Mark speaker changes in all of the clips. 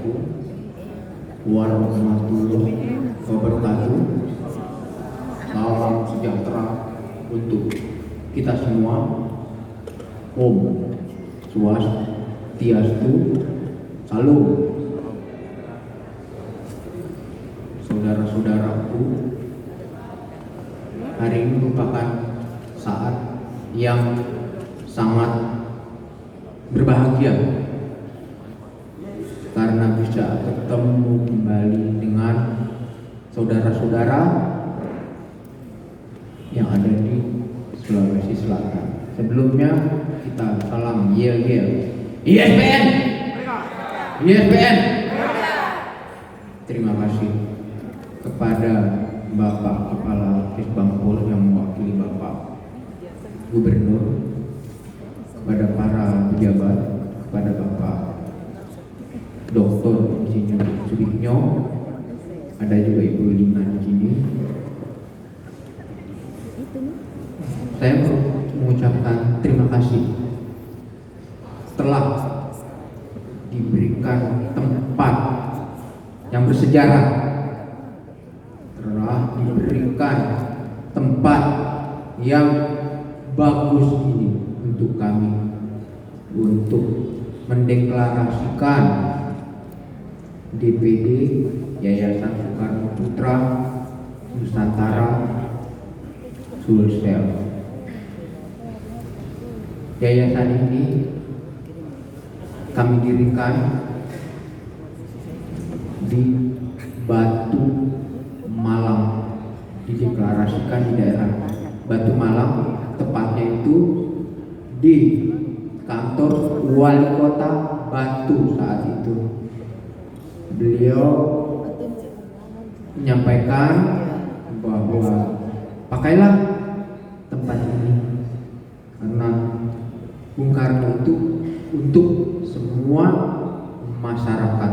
Speaker 1: Assalamualaikum warahmatullahi wabarakatuh. Salam sejahtera untuk kita semua. Om Swastiastu. Salam. Saudara-saudaraku, hari ini merupakan saat yang sangat berbahagia karena bisa ketemu kembali dengan saudara-saudara yang ada di Sulawesi Selatan. Sebelumnya kita salam ISPN. ISPN. Terima kasih kepada Bapak Kepala Kesbangpol yang mewakili Bapak Gubernur, kepada para pejabat, kepada Bapak Dr. Insinyur Sudibyo, ada juga Ibu Lina di sini. Saya mengucapkan terima kasih telah diberikan tempat yang bersejarah, telah diberikan tempat yang bagus ini untuk kami untuk mendeklarasikan DPD Yayasan Soekarno Putra Nusantara Sulsel. Yayasan ini kami dirikan di Batu Malang, dideklarasikan di daerah Batu Malang, tepatnya itu di kantor Wali Kota Batu saat itu. Beliau menyampaikan bahwa pakailah tempat ini karena Bung Karno itu untuk semua masyarakat,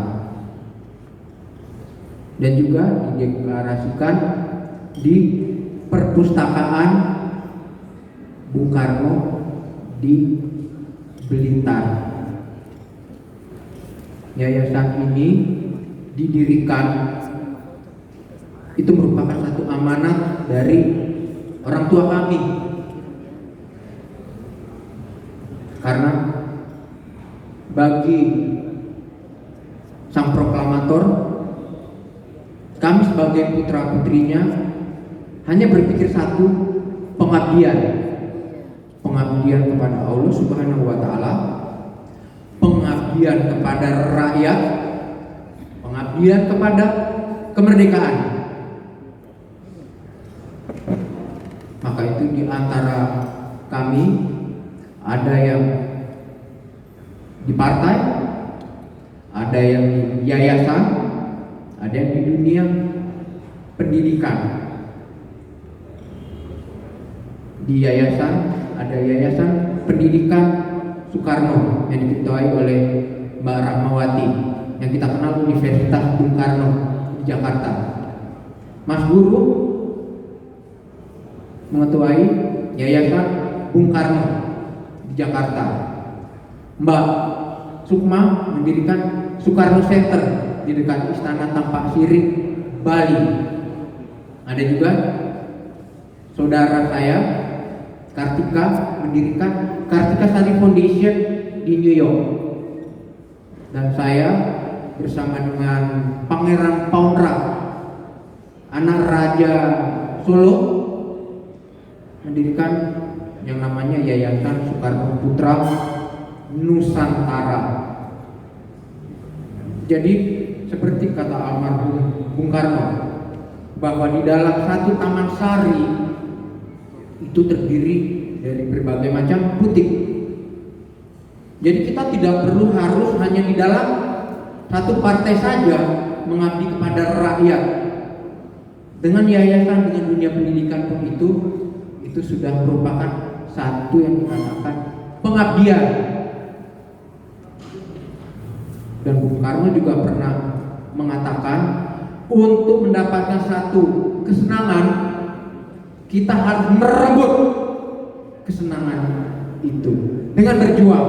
Speaker 1: dan juga dideklarasikan di perpustakaan Bung Karno di Blitar. Yayasan ini didirikan itu merupakan satu amanat dari orang tua kami, karena bagi sang proklamator, kami sebagai putra putrinya hanya berpikir satu, pengabdian kepada Allah Subhanahu wa Ta'ala, pengabdian kepada rakyat, pengabdian kepada kemerdekaan. Maka itu di antara kami ada yang di partai, ada yang di yayasan, ada yang di dunia pendidikan. Di yayasan ada Yayasan Pendidikan Soekarno yang diketuai oleh Mbak Rahmawati, yang kita kenal Universitas Bung Karno di Jakarta. Mas Guru mengetuai Yayasan Bung Karno di Jakarta. Mbak Sukma mendirikan Soekarno Center di dekat Istana Tampak Siring, Bali. Ada juga saudara saya Kartika mendirikan Kartika Study Foundation di New York, dan saya bersama dengan Pangeran Paundra, anak Raja Solo, mendirikan yang namanya Yayasan Soekarno Putra Nusantara. Jadi seperti kata almarhum Bung Karno, bahwa di dalam satu taman sari itu terdiri dari berbagai macam butik. Jadi kita tidak perlu harus hanya di dalam satu partai saja mengabdi kepada rakyat. Dengan yayasan, dengan dunia pendidikan pun itu sudah merupakan satu yang dikatakan pengabdian. Dan Bung Karno juga pernah mengatakan, untuk mendapatkan satu kesenangan, kita harus merebut kesenangan itu dengan berjuang.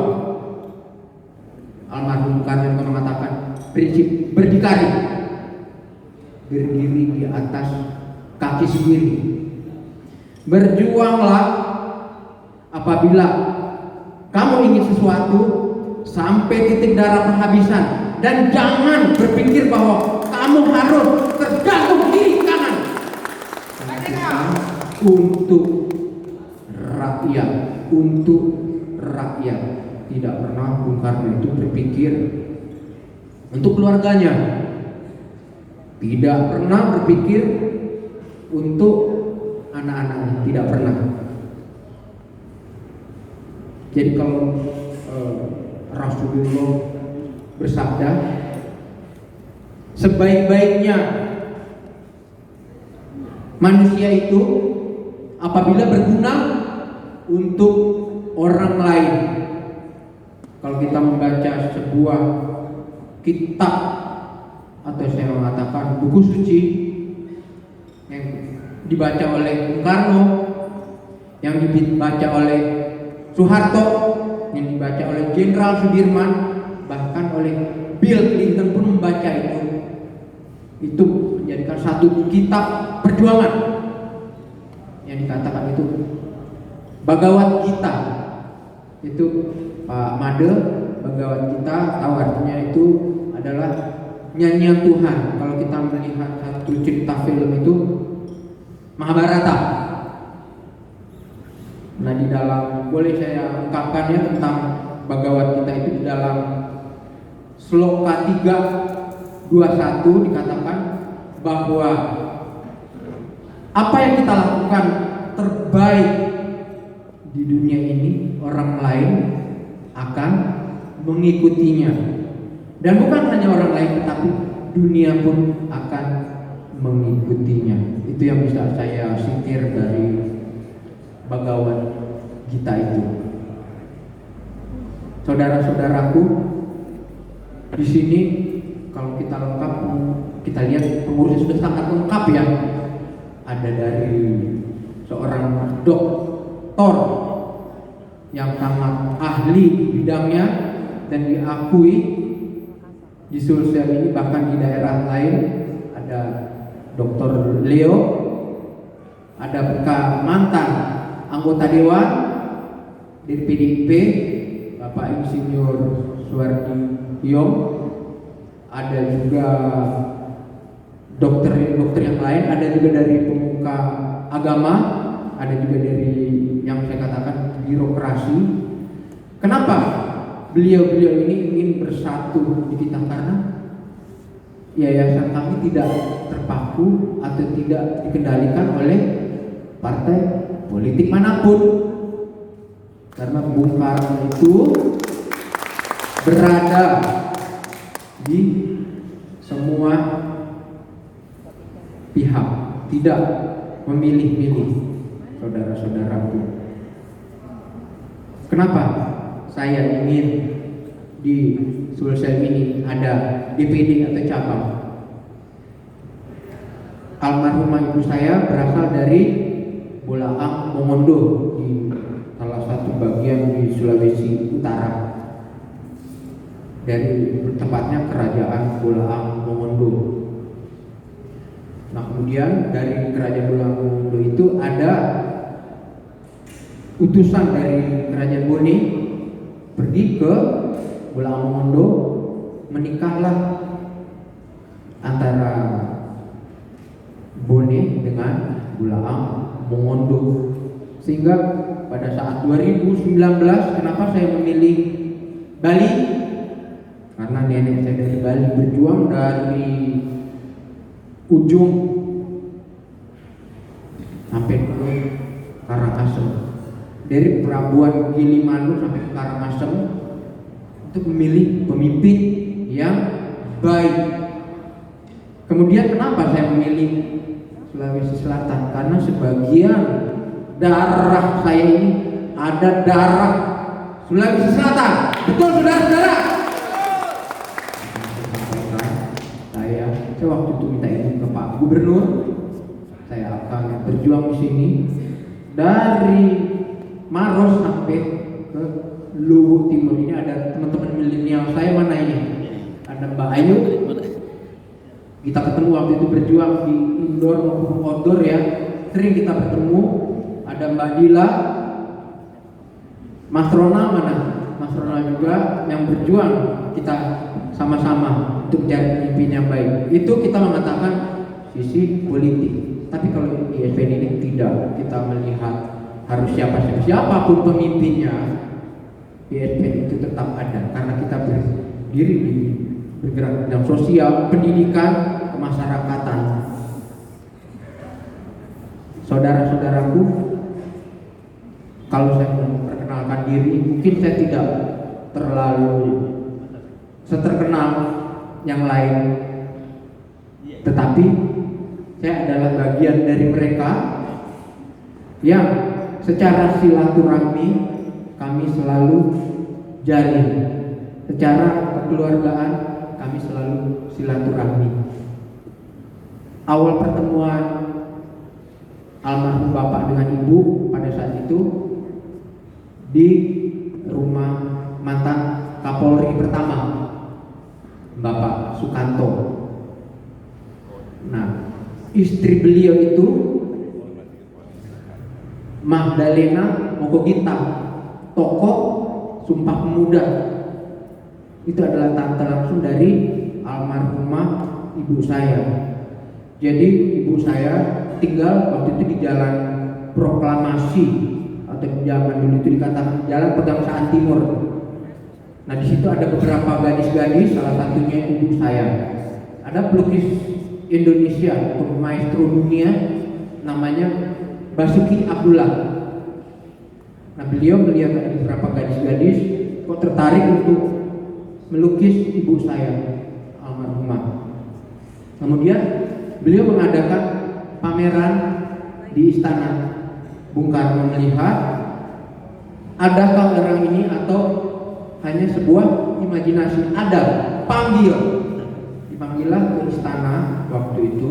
Speaker 1: Almarhum Karno juga mengatakan, prinsip berdikari, berdiri di atas kaki sendiri. Berjuanglah apabila kamu ingin sesuatu sampai titik darah penghabisan, dan jangan berpikir bahwa kamu harus tergantung kiri kanan. Untuk rakyat, untuk rakyat. Tidak pernah Bung Karno itu berpikir untuk keluarganya, tidak pernah berpikir untuk anak-anaknya, tidak pernah. Jadi kalau Rasulullah bersabda, sebaik-baiknya manusia itu apabila berguna untuk orang lain. Kalau kita membaca sebuah kitab, atau saya mengatakan buku suci yang dibaca oleh Bung Karno, yang dibaca oleh Soeharto, yang dibaca oleh Jenderal Sudirman, bahkan oleh Bill Clinton pun membaca itu menjadikan satu kitab perjuangan yang dikatakan itu Bhagavad Gita. Itu Pak Made, Bhagavad Gita, tahu artinya itu adalah nyanyian Tuhan. Kalau kita melihat satu cerita film itu Mahabharata. Nah, di dalam, boleh saya ungkapkannya tentang Bhagavad Gita itu, di dalam sloka 3:21 dikatakan bahwa apa yang kita lakukan terbaik di dunia ini, orang lain akan mengikutinya. Dan bukan hanya orang lain, tetapi dunia pun akan mengikutinya. Itu yang bisa saya sitir dari Bhagavad Gita itu. Saudara-saudaraku, di sini kalau kita lengkap, kita lihat pengurusnya sudah sangat lengkap ya. Ada dari seorang doktor yang sangat ahli di bidangnya dan diakui di Sulsel ini, bahkan di daerah lain. Ada Dr. Leo, ada bekas mantan anggota dewan dari PDIP, Bapak Insinyur Suwardi Yong, ada juga dokter yang lain, ada juga dari pemuka agama, ada juga dari yang saya katakan birokrasi. Kenapa beliau ini ingin bersatu di kita? Karena yayasan kami tidak terpaku atau tidak dikendalikan oleh partai politik manapun. Karena Bung Karno itu berada di semua pihak, tidak memilih-milih, saudara-saudaraku. Kenapa saya ingin di Sulsel ini ada DPD atau cabang? Almarhumah ibu saya berasal dari Bolaang Mongondo, di salah satu bagian di Sulawesi Utara, dari tepatnya kerajaan Bolaang Mongondo. Nah, kemudian dari kerajaan Bolaang Mongondo itu ada utusan dari kerajaan Bone pergi ke Bolaang Mongondo, menikahlah antara Bone dengan Bolaang Mongondo. Sehingga pada saat 2019, kenapa saya memilih Bali? Karena nenek saya dari Bali, berjuang dari ujung sampai ke Karangasem, dari Pelabuhan Gilimanuk sampai ke Karangasem, untuk memilih pemimpin yang baik. Kemudian kenapa saya memilih Sulawesi Selatan? Karena sebagian darah saya ini ada darah Sulawesi Selatan. Betul, saudara-saudara? Saya waktu itu minta izin ke Pak Gubernur, saya akan berjuang di sini dari Maros sampai ke Luwu Timur. Ini ada teman-teman milenial saya, mana ini? Ada ada Mbak Ayu, kita ketemu waktu itu berjuang di indoor maupun outdoor ya, sering kita bertemu. Ada Mbak Dila, Mas Rona mana? Mas Rona juga yang berjuang kita sama-sama untuk cari pemimpin yang baik. Itu kita mengatakan sisi politik. Tapi kalau di ISPN ini tidak, kita melihat harus siapapun pemimpinnya, ISPN itu tetap ada karena kita berdiri di bergerak dalam sosial, pendidikan, kemasyarakatan. Saudara-saudaraku, kalau saya memperkenalkan diri, mungkin saya tidak terlalu seterkenal yang lain, tetapi saya adalah bagian dari mereka yang secara silaturahmi kami selalu jalin, secara kekeluargaan kami selalu silaturahmi. Awal pertemuan almarhum Bapak dengan Ibu pada saat itu di rumah mantan Kapolri pertama, Bapak Sukanto. Nah, istri beliau itu Magdalena Mokoginta, tokoh Sumpah Pemuda. Itu adalah tante langsung dari almarhumah ibu saya. Jadi ibu saya tinggal waktu itu di Jalan Proklamasi, atau zaman dulu itu dikatakan Jalan Pegangsaan Timur. Nah, di situ ada beberapa gadis-gadis, salah satunya ibu saya. Ada pelukis Indonesia, maestro dunia, namanya Basuki Abdullah. Nah, beliau melihat ada beberapa gadis-gadis kok tertarik untuk melukis ibu saya almarhumah. Kemudian beliau mengadakan pameran di istana. Bung Karno melihat, adakah orang ini atau hanya sebuah imajinasi? Ada, dipanggillah ke istana waktu itu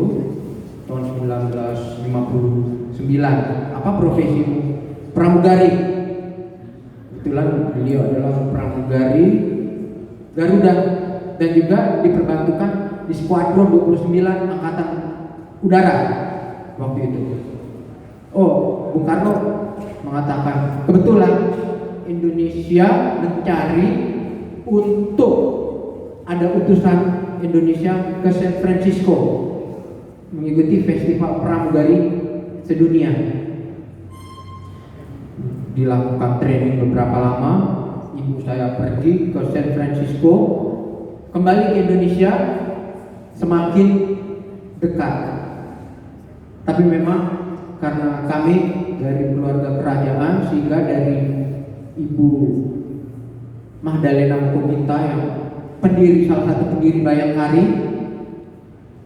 Speaker 1: tahun 1959. Apa profesimu? Pramugari. Kebetulan beliau adalah pramugari Garuda dan juga diperbantukan di Skuadron 29 Angkatan Udara waktu itu. Oh, Bung Karno mengatakan kebetulan Indonesia mencari untuk ada utusan Indonesia ke San Francisco mengikuti festival pramugari sedunia. Dilakukan training beberapa lama, ibu saya pergi ke San Francisco, kembali ke Indonesia semakin dekat. Tapi memang karena kami dari keluarga kerajaan, sehingga dari Ibu Magdalena Mokoginta yang salah satu pendiri Bayangkari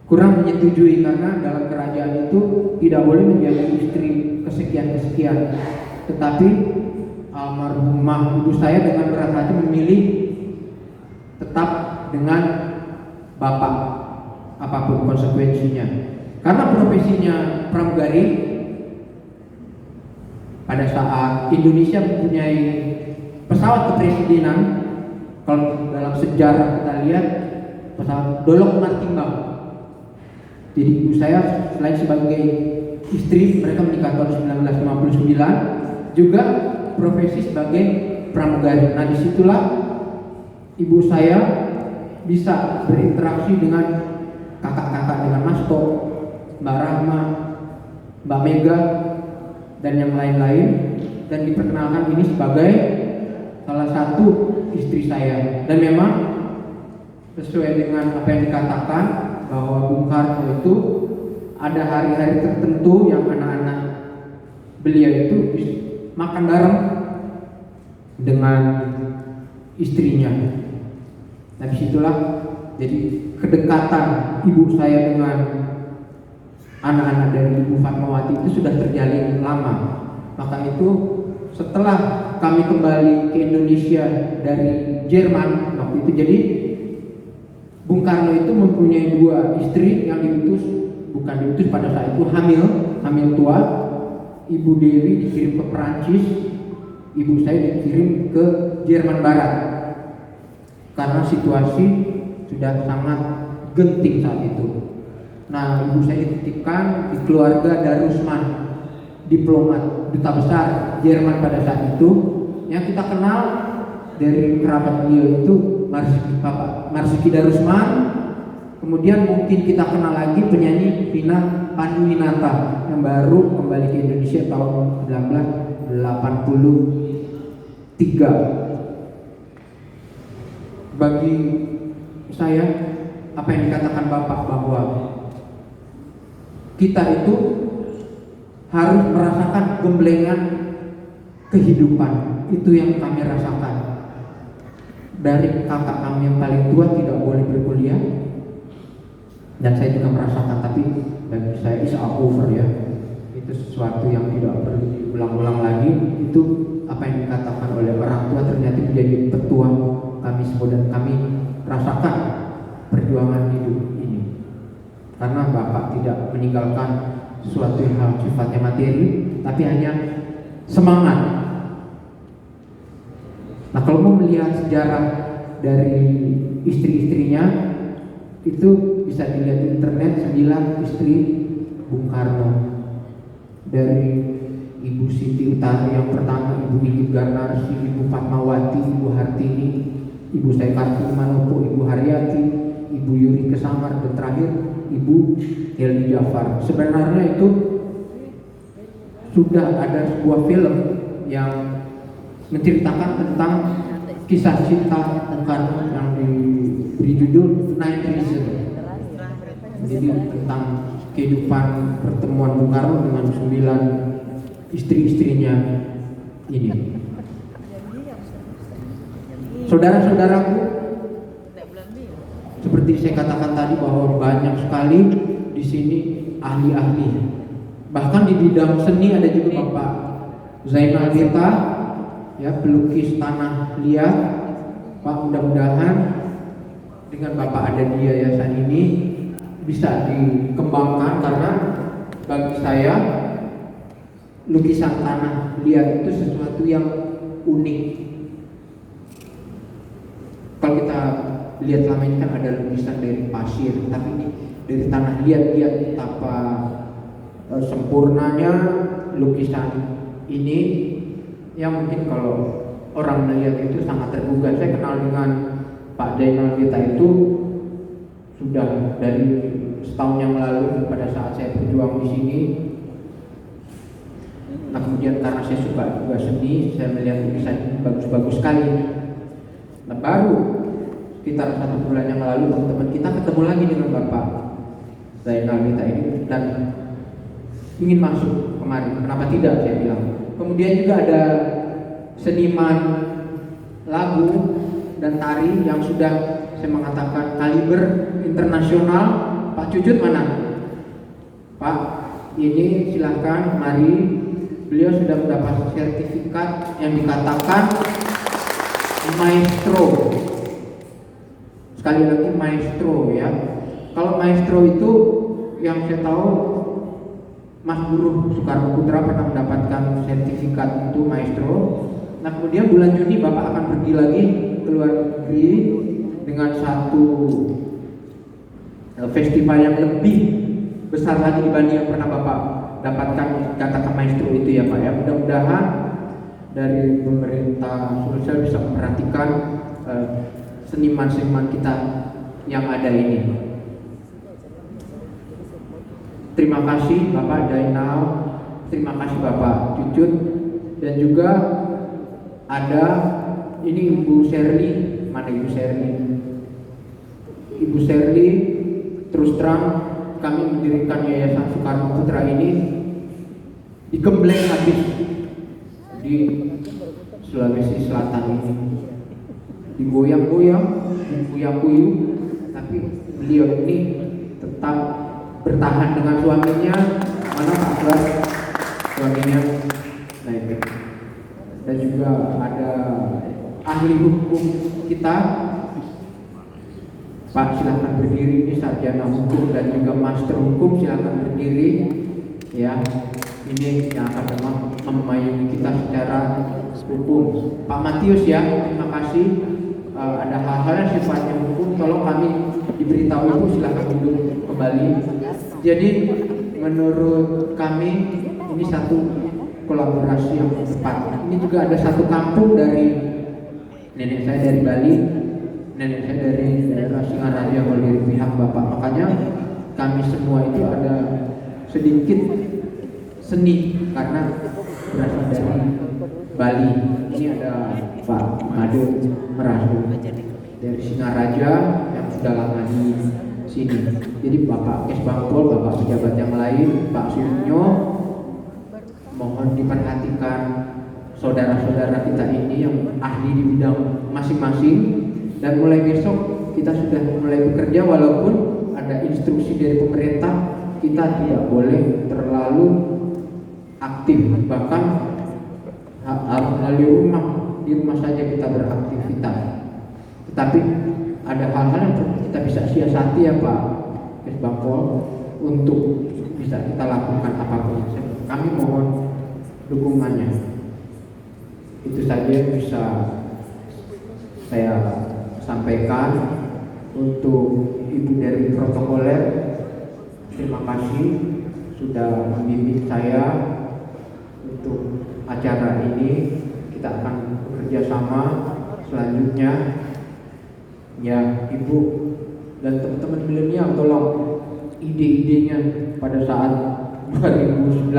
Speaker 1: kurang menyetujui, karena dalam kerajaan itu tidak boleh menjadi istri kesekian-kesekian. Tetapi almarhumah ibu saya dengan berat hati memilih tetap dengan bapak apapun konsekuensinya. Karena profesinya pramugari, pada saat Indonesia mempunyai pesawat kepresidenan, kalau dalam sejarah kita lihat pesawat Dolok Martimbang. Jadi ibu saya selain sebagai istri, mereka menikah tahun 1959, juga profesi sebagai pramugari. Nah, disitulah ibu saya bisa berinteraksi dengan kakak-kakak, dengan Mas Tok, Mbak Rahma, Mbak Mega, dan yang lain-lain, dan diperkenalkan ini sebagai salah satu istri saya. Dan memang sesuai dengan apa yang dikatakan bahwa Bung Karno itu ada hari-hari tertentu yang anak-anak beliau itu makan bareng dengan istrinya. Nah, disitulah jadi kedekatan ibu saya dengan anak-anak dari Ibu Fatmawati itu sudah terjalin lama. Maka itu setelah kami kembali ke Indonesia dari Jerman waktu itu, jadi Bung Karno itu mempunyai dua istri yang bukan diutus pada saat itu, hamil tua. Ibu Dewi dikirim ke Perancis, ibu saya dikirim ke Jerman Barat karena situasi sudah sangat genting saat itu. Nah, ibu saya dititipkan di keluarga Darusman, diplomat duta besar Jerman pada saat itu. Yang kita kenal dari kerabat beliau itu Marzuki Darusman. Kemudian mungkin kita kenal lagi penyanyi Vina Panduwinata yang baru kembali ke Indonesia tahun 1983. Bagi saya, apa yang dikatakan Bapak bahwa kita itu harus merasakan gemblengan kehidupan, itu yang kami rasakan. Dari kakak kami yang paling tua tidak boleh berkuliah, dan saya juga merasakan, tapi bagi saya is over ya, itu sesuatu yang tidak perlu diulang-ulang lagi. Itu apa yang dikatakan oleh orang tua ternyata menjadi petua kami semua, dan kami rasakan perjuangan hidup ini karena Bapak tidak meninggalkan sesuatu yang sifatnya materi, tapi hanya semangat. Nah, kalau mau melihat sejarah dari istri-istrinya, itu bisa dilihat di internet, 9 istri Bung Karno. Dari Ibu Siti Utari yang pertama, Ibu Niki Garnarsi, Ibu Fatmawati, Ibu Hartini, Ibu saya Kartini Manopo, Ibu Haryati, Ibu Yuri Kesamar, dan terakhir Ibu Helmi Jafar. Sebenarnya itu sudah ada sebuah film yang menceritakan tentang kisah cinta Bung Karno yang diberi judul Nine Reasons. Jadi tentang kehidupan pertemuan Bung Karno dengan 9 istri-istrinya ini. Saudara-saudaraku, seperti saya katakan tadi bahwa banyak sekali di sini ahli-ahli. Bahkan di bidang seni ada juga Bapak Zainal Geta, ya, pelukis tanah liat. Pak, mudah-mudahan dengan Bapak ada di yayasan ini bisa dikembangkan, karena bagi saya lukisan tanah liat itu sesuatu yang unik. Kalau kita lihat selama ini kan ada lukisan dari pasir, tapi ini dari tanah liat betapa sempurnanya lukisan ini, yang mungkin kalau orang melihat itu sangat tergugah. Saya kenal dengan Pak Zainal Geta itu sudah dari setahun yang lalu pada saat saya berjuang di sini. Nah, kemudian karena saya suka juga seni, saya melihat lukisan ini bagus-bagus sekali. Nah, baru sekitar 1 bulan yang lalu teman-teman kita ketemu lagi dengan Bapak Zainal Geta ini dan ingin masuk kemari. Kenapa tidak, saya bilang. Kemudian juga ada seniman lagu dan tari yang sudah saya mengatakan kaliber internasional, Pak Cucut mana? Pak, ini silahkan mari. Beliau sudah mendapat sertifikat yang dikatakan maestro. Sekali lagi maestro ya. Kalau maestro itu yang saya tahu Mas Guru Soekarno Putra pernah mendapatkan sertifikat itu maestro. Nah, kemudian bulan Juni Bapak akan pergi lagi ke luar negeri dengan satu festival yang lebih besar lagi dibanding yang pernah Bapak dapatkan katakan maestro itu ya Pak ya. Mudah-mudahan dari pemerintah Sulsel bisa memperhatikan seniman-seniman kita yang ada ini. Terima kasih Bapak Zainal, terima kasih Bapak Cucut, dan juga ada ini Ibu Sherly. Mana Ibu Sherly? Ibu Sherly, terus terang kami mendirikan Yayasan Soekarno Putra ini digembleng habis di Sulawesi Selatan ini, digoyang-goyang, dikuyang-kuyuh, tapi beliau ini tetap bertahan dengan suaminya. Mana Pak Tuan? Suaminya baik. Dan juga ada ahli hukum kita, Pak, silakan berdiri. Ini sarjana hukum dan juga master hukum, silakan berdiri ya. Ini yang akan memayungi kita secara hukum. Pak Matius ya, terima kasih. ada hal-hal yang sifatnya hukum, tolong kami diberitahu itu, silahkan duduk kembali. Jadi menurut kami ini satu kolaborasi yang tepat. Ini juga ada satu kampung dari nenek saya dari Bali, nenek saya dari daerah Singaraja kalau dari pihak bapak. Makanya kami semua itu ada sedikit seni karena berasal dari Bali. Ini ada Pak Made Merahu dari Singaraja yang sudah lama di sini. Jadi Bapak Kes Bangpol, Bapak pejabat yang lain, Pak Suminyo, mohon diperhatikan saudara-saudara kita ini yang ahli di bidang masing-masing. Dan mulai besok kita sudah mulai bekerja, walaupun ada instruksi dari pemerintah kita tidak boleh terlalu aktif, bahkan harus melalui di rumah saja kita beraktivitas. Tetapi ada hal-hal yang kita bisa siasati ya Pak Kes Bangpol untuk bisa kita lakukan apapun. Kami mohon dukungannya. Itu saja yang bisa saya sampaikan. Untuk Ibu dari protokoler, terima kasih sudah membimbing saya untuk acara ini. Kita akan bekerja sama selanjutnya. Ya Ibu dan teman-teman milenial, tolong ide-idenya pada saat 2019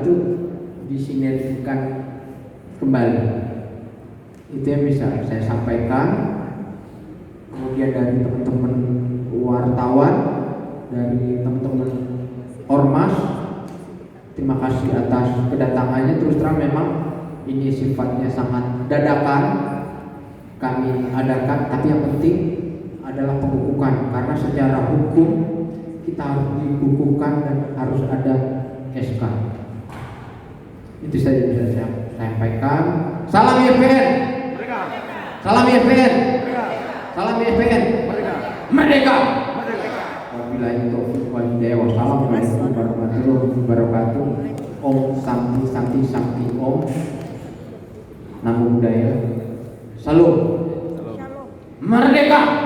Speaker 1: itu disinergikan kembali. Itu yang bisa saya sampaikan. Kemudian dari teman-teman wartawan, dari teman-teman ormas, terima kasih atas kedatangannya. Terus terang memang ini sifatnya sangat dadakan kami adakan, tapi yang penting adalah pembukukan, karena secara hukum kita harus dibukukan dan harus ada SK. Itu saja bisa saya sampaikan. Salam YPN. Salam YPN. Salam YPN. Merdeka. Wabillahi taufiq wal hidayah. Wassalamualaikum warahmatullahi wabarakatuh. Om Santi Santi Santi Om. Namo Buddhaya. Salam. Merdeka.